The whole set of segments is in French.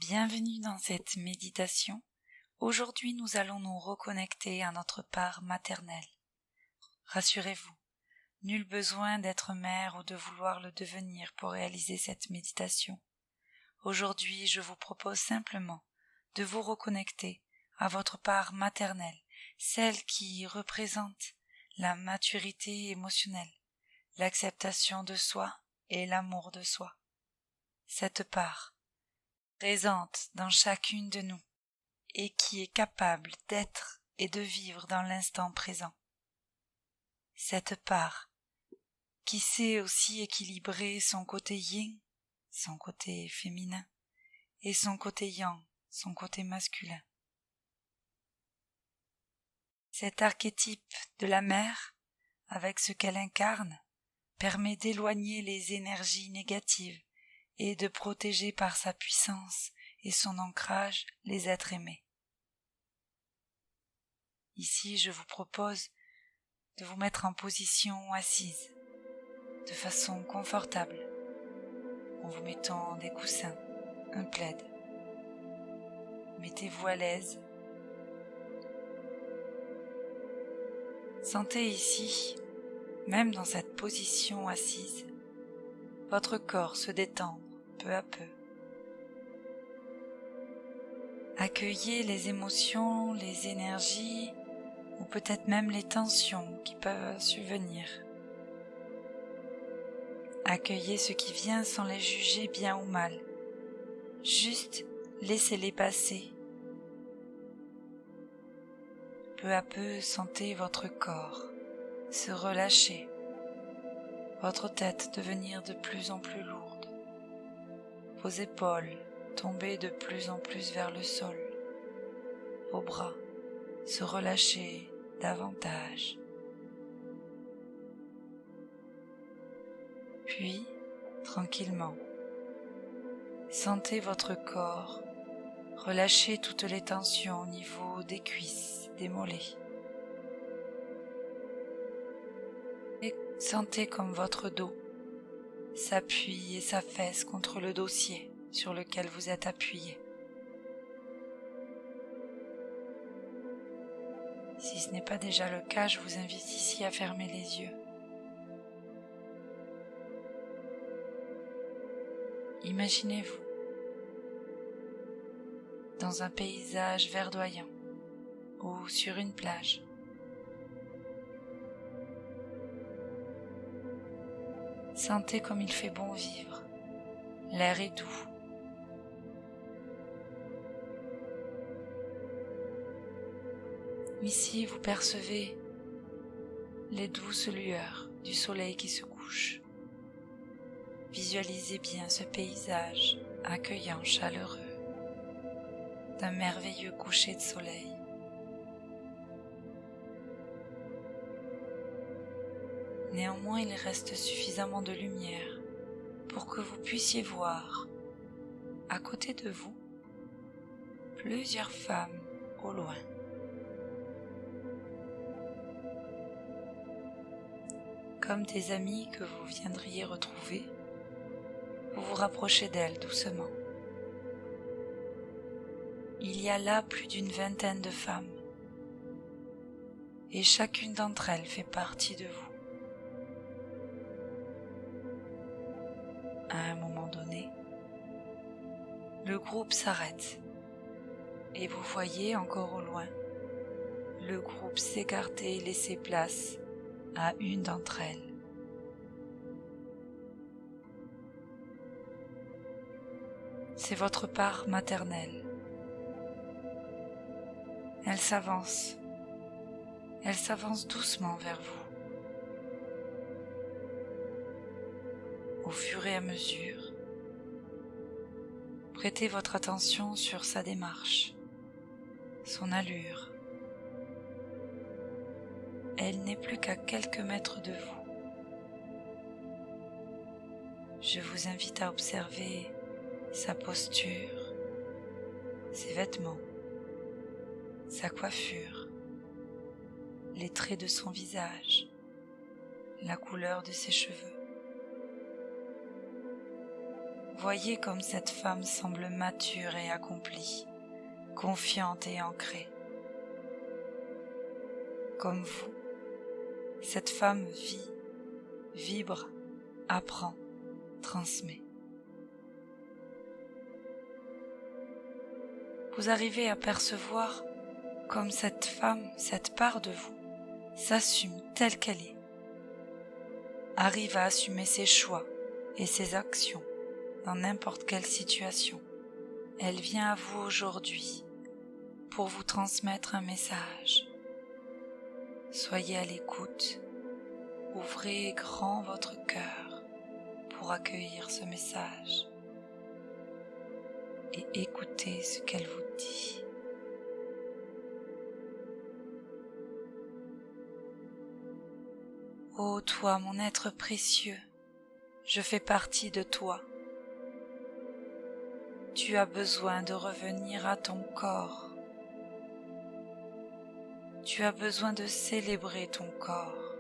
Bienvenue dans cette méditation. Aujourd'hui, nous allons nous reconnecter à notre part maternelle. Rassurez-vous, nul besoin d'être mère ou de vouloir le devenir pour réaliser cette méditation. Aujourd'hui, je vous propose simplement de vous reconnecter à votre part maternelle, celle qui représente la maturité émotionnelle, l'acceptation de soi et l'amour de soi. Cette part présente dans chacune de nous et qui est capable d'être et de vivre dans l'instant présent. Cette part qui sait aussi équilibrer son côté yin, son côté féminin, et son côté yang, son côté masculin. Cet archétype de la mère, avec ce qu'elle incarne, permet d'éloigner les énergies négatives et de protéger par sa puissance et son ancrage les êtres aimés. Ici, je vous propose de vous mettre en position assise, de façon confortable, en vous mettant des coussins, un plaid. Mettez-vous à l'aise. Sentez ici, même dans cette position assise, votre corps se détendre peu à peu. Accueillez les émotions, les énergies ou peut-être même les tensions qui peuvent survenir. Accueillez ce qui vient sans les juger bien ou mal. Juste laissez-les passer. Peu à peu, sentez votre corps se relâcher, votre tête devenir de plus en plus lourde, vos épaules tomber de plus en plus vers le sol, vos bras se relâcher davantage. Puis, tranquillement, sentez votre corps relâcher toutes les tensions au niveau des cuisses, des mollets. Et sentez comme votre dos s'appuie et s'affaisse contre le dossier sur lequel vous êtes appuyé. Si ce n'est pas déjà le cas, je vous invite ici à fermer les yeux. Imaginez-vous dans un paysage verdoyant ou sur une plage. Sentez comme il fait bon vivre, l'air est doux. Ici, vous percevez les douces lueurs du soleil qui se couche. Visualisez bien ce paysage accueillant, chaleureux, d'un merveilleux coucher de soleil. Néanmoins, il reste suffisamment de lumière pour que vous puissiez voir, à côté de vous, plusieurs femmes au loin. Comme des amies que vous viendriez retrouver, vous vous rapprochez d'elles doucement. Il y a là plus d'une vingtaine de femmes, et chacune d'entre elles fait partie de vous. À un moment donné, le groupe s'arrête, et vous voyez encore au loin le groupe s'écarter et laisser place à une d'entre elles. C'est votre part maternelle. Elle s'avance doucement vers vous. Au fur et à mesure, prêtez votre attention sur sa démarche, son allure. Elle n'est plus qu'à quelques mètres de vous. Je vous invite à observer sa posture, ses vêtements, sa coiffure, les traits de son visage, la couleur de ses cheveux. Voyez comme cette femme semble mature et accomplie, confiante et ancrée. Comme vous, cette femme vit, vibre, apprend, transmet. Vous arrivez à percevoir comme cette femme, cette part de vous, s'assume telle qu'elle est, arrive à assumer ses choix et ses actions dans n'importe quelle situation. Elle vient à vous aujourd'hui pour vous transmettre un message. Soyez à l'écoute, ouvrez grand votre cœur pour accueillir ce message et écoutez ce qu'elle vous dit. Ô toi, mon être précieux, je fais partie de toi. Tu as besoin de revenir à ton corps. Tu as besoin de célébrer ton corps.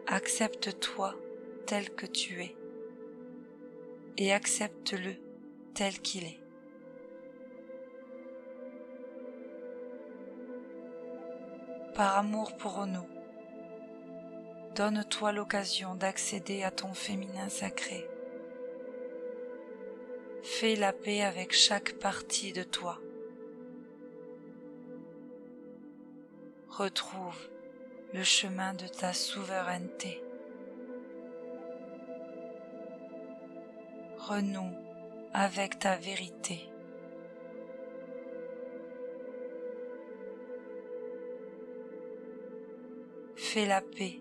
Accepte-toi tel que tu es et accepte-le tel qu'il est. Par amour pour nous, donne-toi l'occasion d'accéder à ton féminin sacré. Fais la paix avec chaque partie de toi. Retrouve le chemin de ta souveraineté. Renoue avec ta vérité. Fais la paix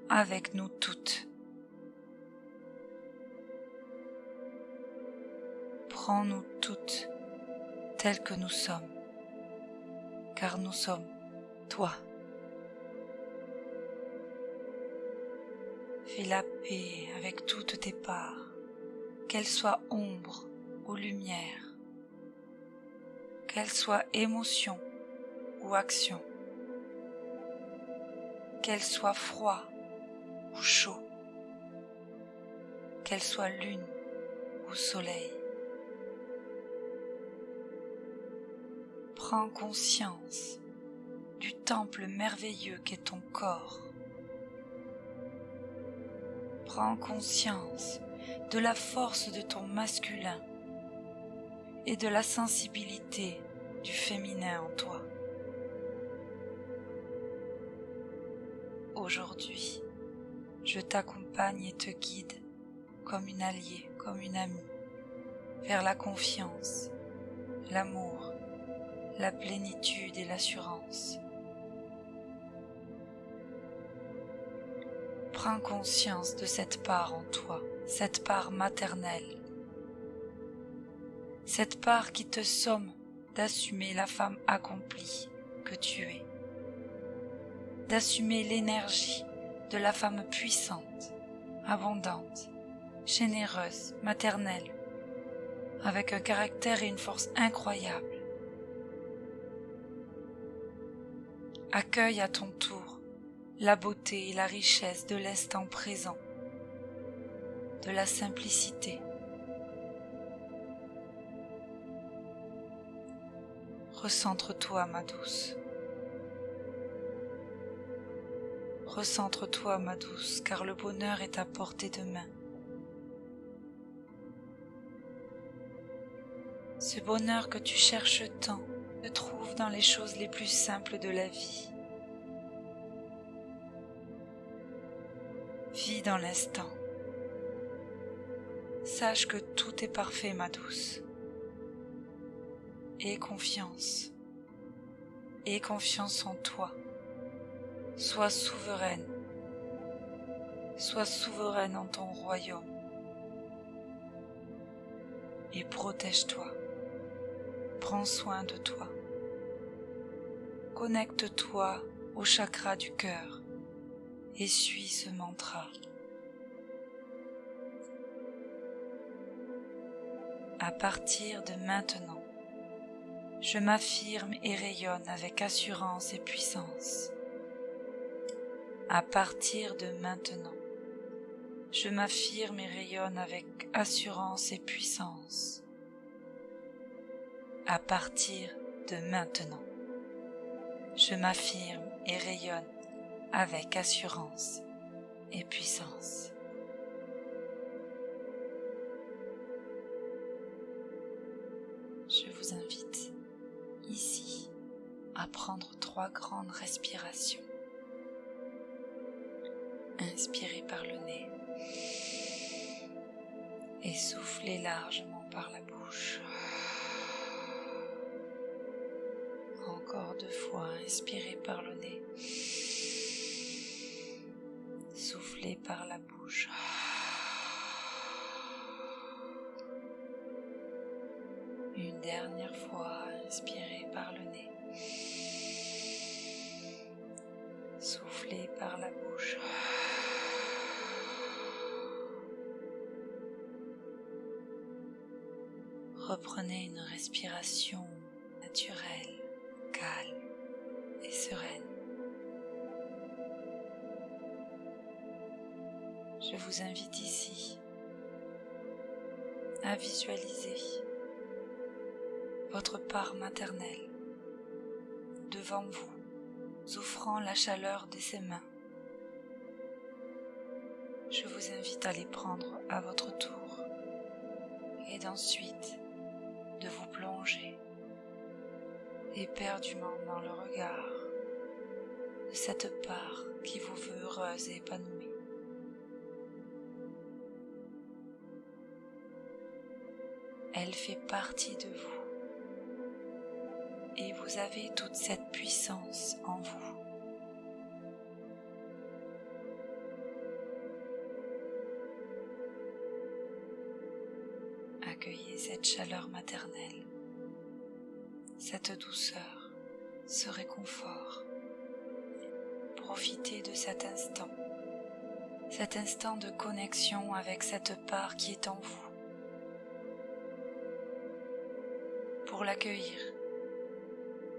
avec nous toutes. Prends-nous toutes telles que nous sommes, car nous sommes toi. Fais la paix avec toutes tes parts, qu'elles soient ombre ou lumière, qu'elles soient émotion ou action, qu'elles soient froid ou chaud, qu'elles soient lune ou soleil. Prends conscience du temple merveilleux qu'est ton corps. Prends conscience de la force de ton masculin et de la sensibilité du féminin en toi. Aujourd'hui, je t'accompagne et te guide comme une alliée, comme une amie, vers la confiance, l'amour, la plénitude et l'assurance. Prends conscience de cette part en toi, cette part maternelle, cette part qui te somme d'assumer la femme accomplie que tu es, d'assumer l'énergie de la femme puissante, abondante, généreuse, maternelle, avec un caractère et une force incroyables. Accueille à ton tour la beauté et la richesse de l'instant présent, de la simplicité. Recentre-toi, ma douce. Recentre-toi, ma douce, car le bonheur est à portée de main. Ce bonheur que tu cherches tant se trouve dans les choses les plus simples de la vie. Vis dans l'instant. Sache que tout est parfait, ma douce. Aie confiance. Aie confiance en toi. Sois souveraine. Sois souveraine en ton royaume. Et protège-toi. Prends soin de toi. Connecte-toi au chakra du cœur et suis ce mantra. À partir de maintenant, je m'affirme et rayonne avec assurance et puissance. À partir de maintenant, Je m'affirme et rayonne avec assurance et puissance. À partir de maintenant, je m'affirme et rayonne avec assurance et puissance. Je vous invite ici à prendre 3 grandes respirations. Inspirez par le nez et soufflez largement par la bouche. Encore 2 fois, inspirez par le nez, soufflez par la bouche. Une dernière fois, inspirez par le nez, soufflez par la bouche. Reprenez une respiration naturelle, calme et sereine. Je vous invite ici à visualiser votre part maternelle devant vous, offrant la chaleur de ses mains. Je vous invite à les prendre à votre tour et d'ensuite de vous plonger éperdument dans le regard de cette part qui vous veut heureuse et épanouie. Elle fait partie de vous et vous avez toute cette puissance en vous. Accueillez cette chaleur maternelle, cette douceur, ce réconfort. Profitez de cet instant de connexion avec cette part qui est en vous, pour l'accueillir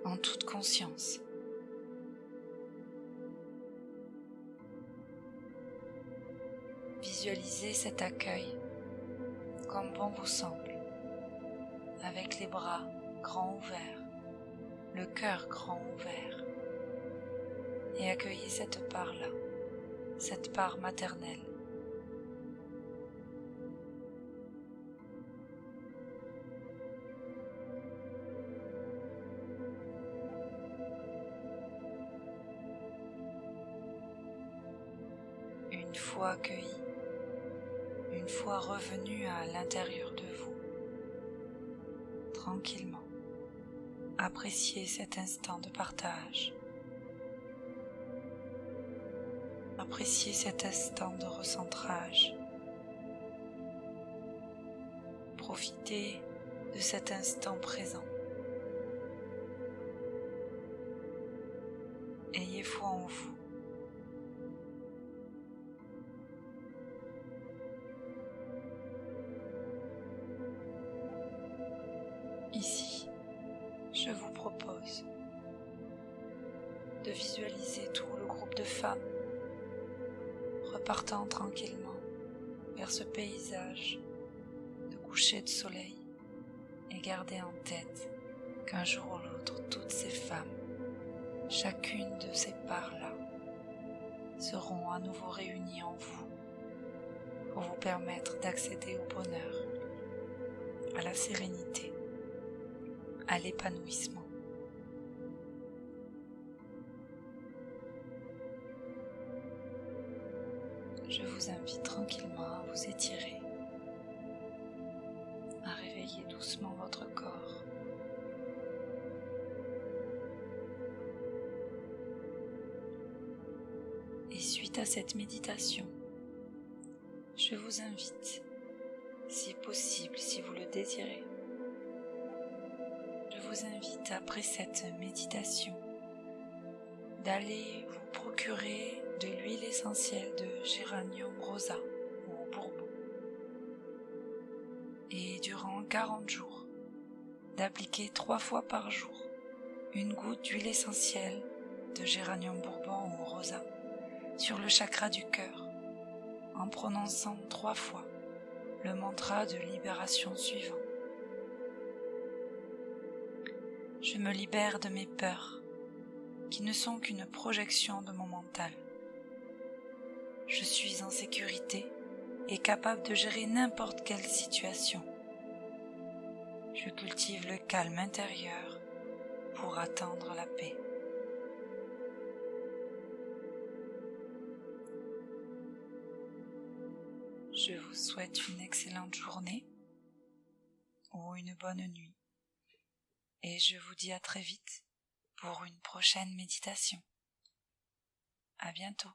en toute conscience. Visualisez cet accueil comme bon vous semble, avec les bras grands ouverts, le cœur grand ouvert, et accueillez cette part-là, cette part maternelle. Une fois accueilli, une fois revenu à l'intérieur de vous, tranquillement, appréciez cet instant de partage. Appréciez cet instant de recentrage. Profitez de cet instant présent. Ayez foi en vous. Ici, je vous propose de visualiser tout le groupe de femmes repartant tranquillement vers ce paysage de coucher de soleil, et gardez en tête qu'un jour ou l'autre, toutes ces femmes, chacune de ces parts-là, seront à nouveau réunies en vous pour vous permettre d'accéder au bonheur, à la sérénité, à l'épanouissement. Je vous invite tranquillement à vous étirer, à réveiller doucement votre corps. Et suite à cette méditation, je vous invite, si possible, si vous le désirez, je vous invite après cette méditation d'aller vous procurer de l'huile essentielle de géranium rosa ou bourbon et durant 40 jours d'appliquer 3 fois par jour une goutte d'huile essentielle de géranium bourbon ou rosa sur le chakra du cœur en prononçant 3 fois le mantra de libération suivant. Je me libère de mes peurs, qui ne sont qu'une projection de mon mental. Je suis en sécurité et capable de gérer n'importe quelle situation. Je cultive le calme intérieur pour atteindre la paix. Je vous souhaite une excellente journée ou une bonne nuit et je vous dis à très vite pour une prochaine méditation. À bientôt.